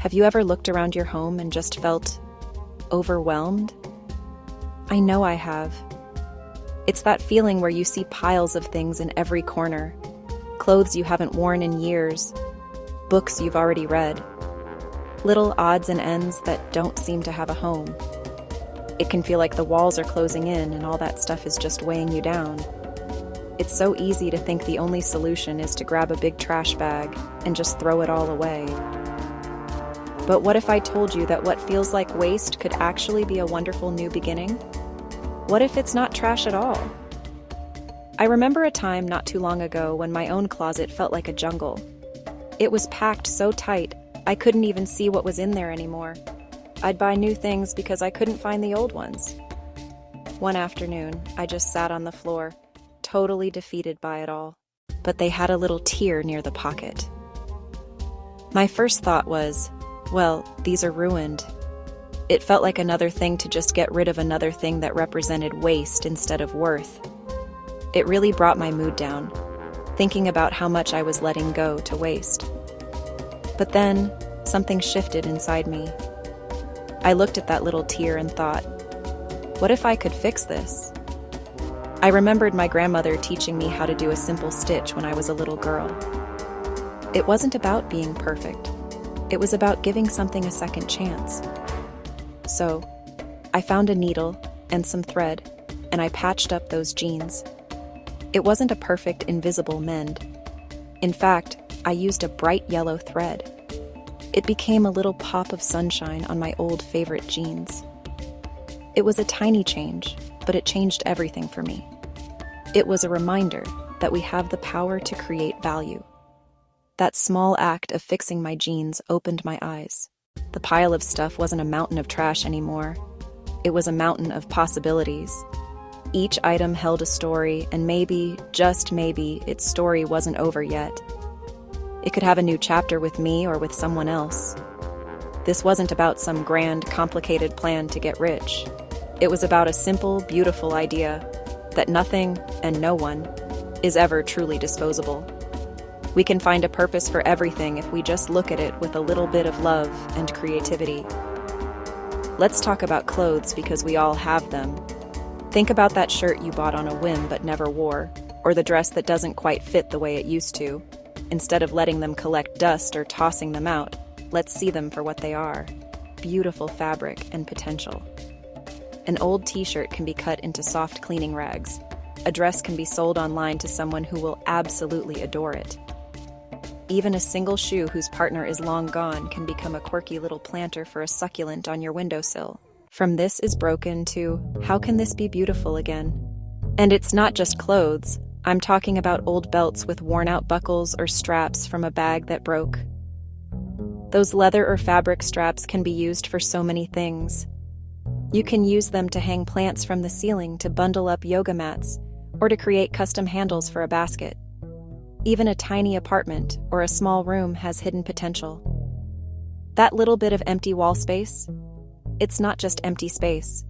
Have you ever looked around your home and just felt overwhelmed? I know I have. It's that feeling where you see piles of things in every corner, clothes you haven't worn in years, books you've already read, little odds and ends that don't seem to have a home. It can feel like the walls are closing in and all that stuff is just weighing you down. It's so easy to think the only solution is to grab a big trash bag and just throw it all away. But what if I told you that what feels like waste could actually be a wonderful new beginning? What if it's not trash at all? I remember a time not too long ago when my own closet felt like a jungle. It was packed so tight, I couldn't even see what was in there anymore. I'd buy new things because I couldn't find the old ones. One afternoon, I just sat on the floor, totally defeated by it all. But they had a little tear near the pocket. My first thought was, well, these are ruined. It felt like another thing to just get rid of another thing that represented waste instead of worth. It really brought my mood down, thinking about how much I was letting go to waste. But then, something shifted inside me. I looked at that little tear and thought, what if I could fix this? I remembered my grandmother teaching me how to do a simple stitch when I was a little girl. It wasn't about being perfect. It was about giving something a second chance. So, I found a needle and some thread, and I patched up those jeans. It wasn't a perfect, invisible mend. In fact, I used a bright yellow thread. It became a little pop of sunshine on my old favorite jeans. It was a tiny change, but it changed everything for me. It was a reminder that we have the power to create value. That small act of fixing my jeans opened my eyes. The pile of stuff wasn't a mountain of trash anymore. It was a mountain of possibilities. Each item held a story, and maybe, just maybe, its story wasn't over yet. It could have a new chapter with me or with someone else. This wasn't about some grand, complicated plan to get rich. It was about a simple, beautiful idea that nothing and no one is ever truly disposable. We can find a purpose for everything if we just look at it with a little bit of love and creativity. Let's talk about clothes because we all have them. Think about that shirt you bought on a whim but never wore, or the dress that doesn't quite fit the way it used to. Instead of letting them collect dust or tossing them out, let's see them for what they are: beautiful fabric and potential. An old t-shirt can be cut into soft cleaning rags. A dress can be sold online to someone who will absolutely adore it. Even a single shoe whose partner is long gone can become a quirky little planter for a succulent on your windowsill. From this is broken to, how can this be beautiful again? And it's not just clothes. I'm talking about old belts with worn-out buckles or straps from a bag that broke. Those leather or fabric straps can be used for so many things. You can use them to hang plants from the ceiling, to bundle up yoga mats, or to create custom handles for a basket. Even a tiny apartment or a small room has hidden potential. That little bit of empty wall space, it's not just empty space.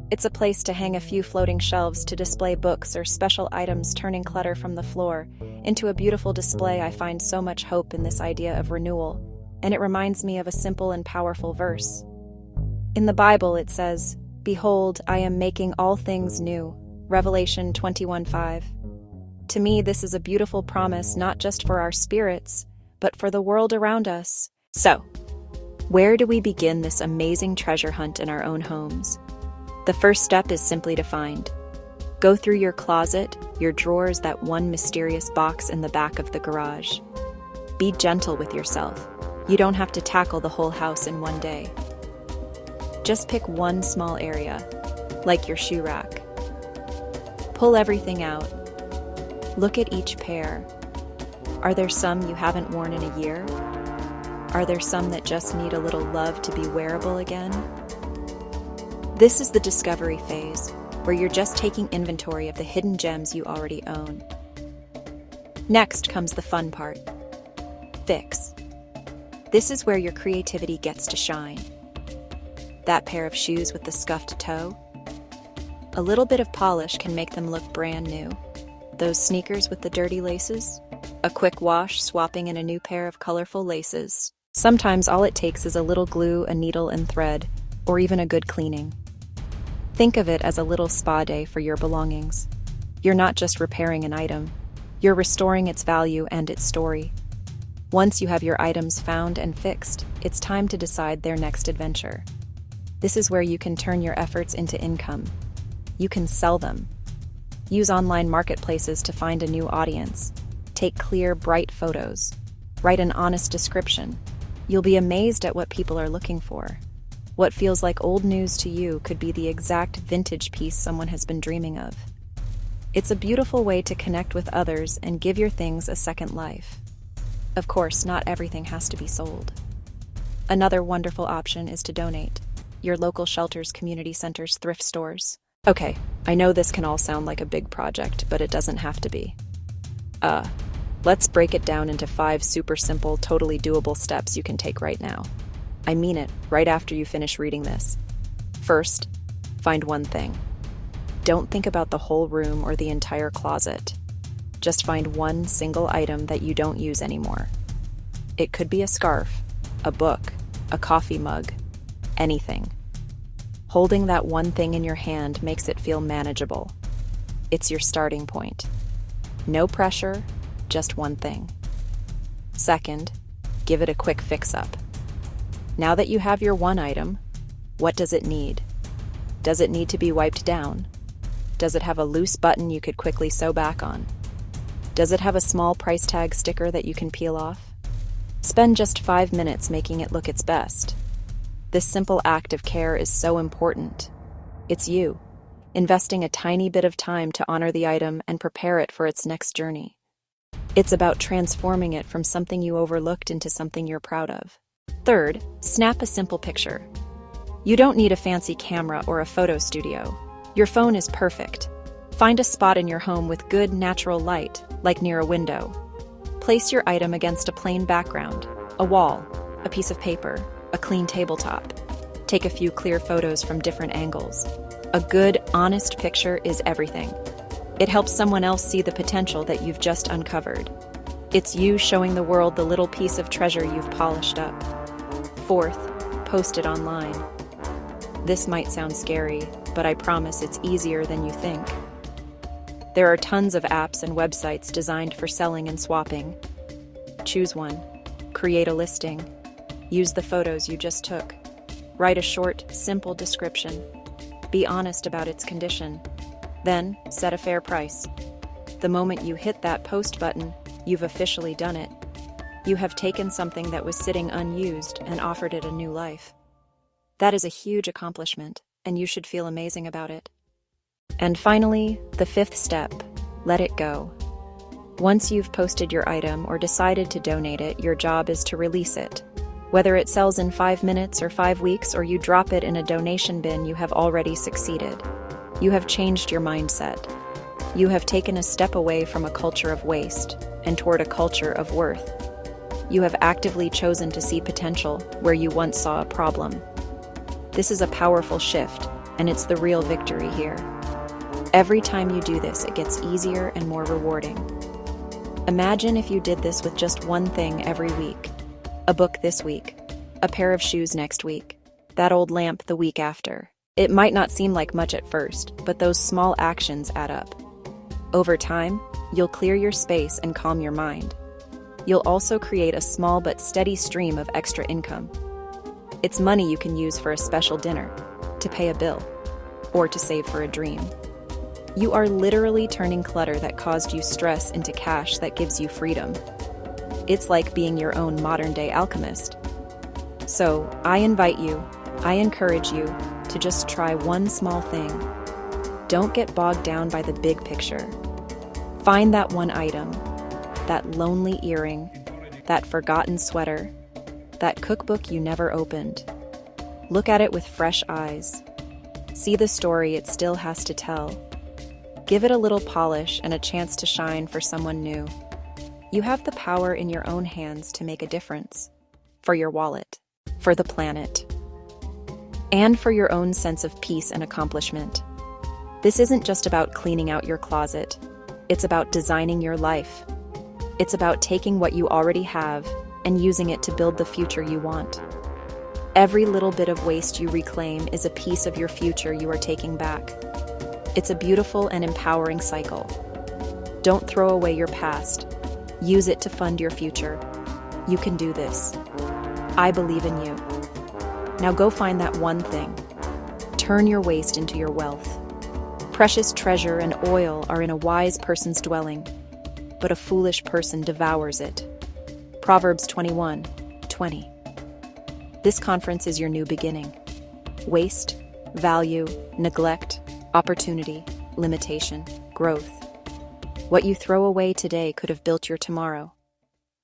It's a place to hang a few floating shelves to display books or special items, turning clutter from the floor into a beautiful display. I find so much hope in this idea of renewal, and it reminds me of a simple and powerful verse. In the Bible it says, "Behold, I am making all things new." Revelation 21:5. To me, this is a beautiful promise not just for our spirits, but for the world around us. So, where do we begin this amazing treasure hunt in our own homes? The first step is simply to find. Go through your closet, your drawers, that one mysterious box in the back of the garage. Be gentle with yourself. You don't have to tackle the whole house in one day. Just pick one small area, like your shoe rack. Pull everything out. Look at each pair. Are there some you haven't worn in a year? Are there some that just need a little love to be wearable again? This is the discovery phase, where you're just taking inventory of the hidden gems you already own. Next comes the fun part. Fix. This is where your creativity gets to shine. That pair of shoes with the scuffed toe? A little bit of polish can make them look brand new. Those sneakers with the dirty laces? A quick wash, swapping in a new pair of colorful laces. Sometimes all it takes is a little glue, a needle and thread, or even a good cleaning. Think of it as a little spa day for your belongings. You're not just repairing an item, you're restoring its value and its story. Once you have your items found and fixed, it's time to decide their next adventure. This is where you can turn your efforts into income. You can sell them. Use online marketplaces to find a new audience. Take clear, bright photos. Write an honest description. You'll be amazed at what people are looking for. What feels like old news to you could be the exact vintage piece someone has been dreaming of. It's a beautiful way to connect with others and give your things a second life. Of course, not everything has to be sold. Another wonderful option is to donate. Your local shelters, community centers, thrift stores. Okay, I know this can all sound like a big project, but it doesn't have to be. Let's break it down into 5 super simple, totally doable steps you can take right now. I mean it, right after you finish reading this. First, find one thing. Don't think about the whole room or the entire closet. Just find one single item that you don't use anymore. It could be a scarf, a book, a coffee mug, anything. Holding that one thing in your hand makes it feel manageable. It's your starting point. No pressure, just one thing. Second, give it a quick fix-up. Now that you have your one item, what does it need? Does it need to be wiped down? Does it have a loose button you could quickly sew back on? Does it have a small price tag sticker that you can peel off? Spend just 5 minutes making it look its best. This simple act of care is so important. It's you, investing a tiny bit of time to honor the item and prepare it for its next journey. It's about transforming it from something you overlooked into something you're proud of. Third, snap a simple picture. You don't need a fancy camera or a photo studio. Your phone is perfect. Find a spot in your home with good natural light, like near a window. Place your item against a plain background, a wall, a piece of paper, a clean tabletop. Take a few clear photos from different angles. A good, honest picture is everything. It helps someone else see the potential that you've just uncovered. It's you showing the world the little piece of treasure you've polished up. Fourth, post it online. This might sound scary, but I promise it's easier than you think. There are tons of apps and websites designed for selling and swapping. Choose one. Create a listing. Use the photos you just took. Write a short, simple description. Be honest about its condition. Then, set a fair price. The moment you hit that post button, you've officially done it. You have taken something that was sitting unused and offered it a new life. That is a huge accomplishment, and you should feel amazing about it. And finally, the 5th step, let it go. Once you've posted your item or decided to donate it, your job is to release it. Whether it sells in 5 minutes or 5 weeks or you drop it in a donation bin, you have already succeeded. You have changed your mindset. You have taken a step away from a culture of waste and toward a culture of worth. You have actively chosen to see potential where you once saw a problem. This is a powerful shift, and it's the real victory here. Every time you do this, it gets easier and more rewarding. Imagine if you did this with just one thing every week. A book this week, a pair of shoes next week, that old lamp the week after. It might not seem like much at first, but those small actions add up. Over time, you'll clear your space and calm your mind. You'll also create a small but steady stream of extra income. It's money you can use for a special dinner, to pay a bill, or to save for a dream. You are literally turning clutter that caused you stress into cash that gives you freedom. It's like being your own modern-day alchemist. So, I encourage you to just try one small thing. Don't get bogged down by the big picture. Find that one item, that lonely earring, that forgotten sweater, that cookbook you never opened. Look at it with fresh eyes. See the story it still has to tell. Give it a little polish and a chance to shine for someone new. You have the power in your own hands to make a difference. For your wallet, for the planet, and for your own sense of peace and accomplishment. This isn't just about cleaning out your closet. It's about designing your life. It's about taking what you already have and using it to build the future you want. Every little bit of waste you reclaim is a piece of your future you are taking back. It's a beautiful and empowering cycle. Don't throw away your past. Use it to fund your future. You can do this. I believe in you. Now go find that one thing. Turn your waste into your wealth. Precious treasure and oil are in a wise person's dwelling, but a foolish person devours it. Proverbs 21:20. This conference is your new beginning. Waste, value, neglect, opportunity, limitation, growth. What you throw away today could have built your tomorrow.